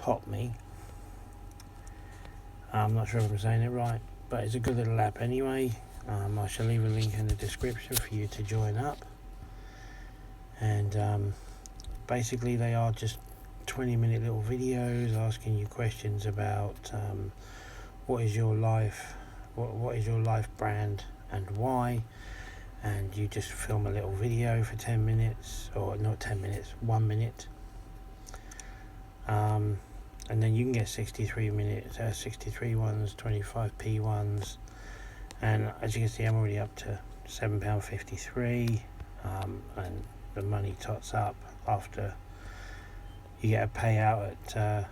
Pop Me. I'm not sure if I'm saying it right, but it's a good little app anyway. I shall leave a link in the description for you to join up. And basically they are just 20-minute little videos asking you questions about what is your life brand and why, and you just film a little video for 10 minutes, or not 10 minutes, 1 minute, and then you can get 63 minutes, 63 ones, 25p ones, and as you can see I'm already up to £7.53, and the money tots up after you get a payout at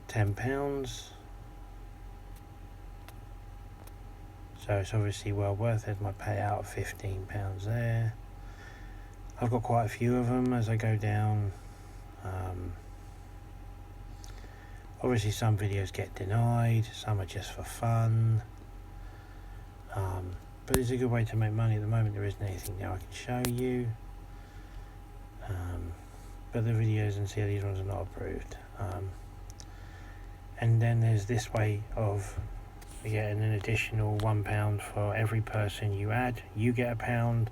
£10. So it's obviously well worth it. My payout of £15 there. I've got quite a few of them as I go down. Obviously some videos get denied, some are just for fun, but it's a good way to make money. At the moment there isn't anything there I can show you, but the videos and see these ones are not approved. And then there's this way of getting an additional £1 for every person you add. You get £1,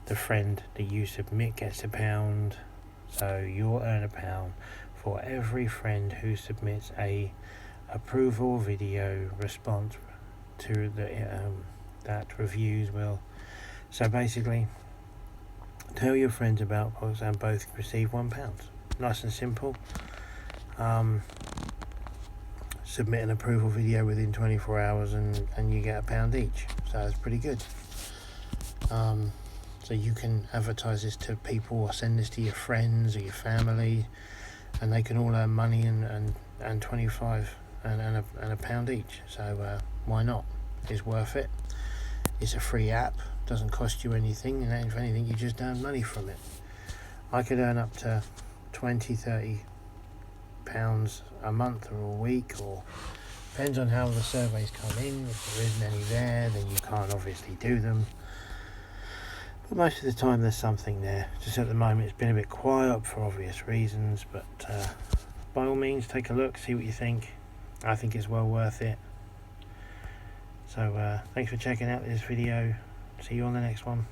the friend that you submit gets £1, so you'll earn £1 for every friend who submits a approval video response to the that reviews will. So basically tell your friends about us and both receive £1. Nice and simple. Submit an approval video within 24 hours and you get £1 each, so it's pretty good. So you can advertise this to people or send this to your friends or your family, and they can all earn money and 25 and £1 each. So why not? It's worth it. It's a free app, doesn't cost you anything, and if anything you just earn money from it. I could earn up to 20-30 pounds a month or a week, or depends on how the surveys come in. If there isn't any there, then you can't obviously do them, but most of the time there's something there. Just at the moment it's been a bit quiet for obvious reasons, but by all means take a look, see what you think. I think it's well worth it. So thanks for checking out this video. See you on the next one.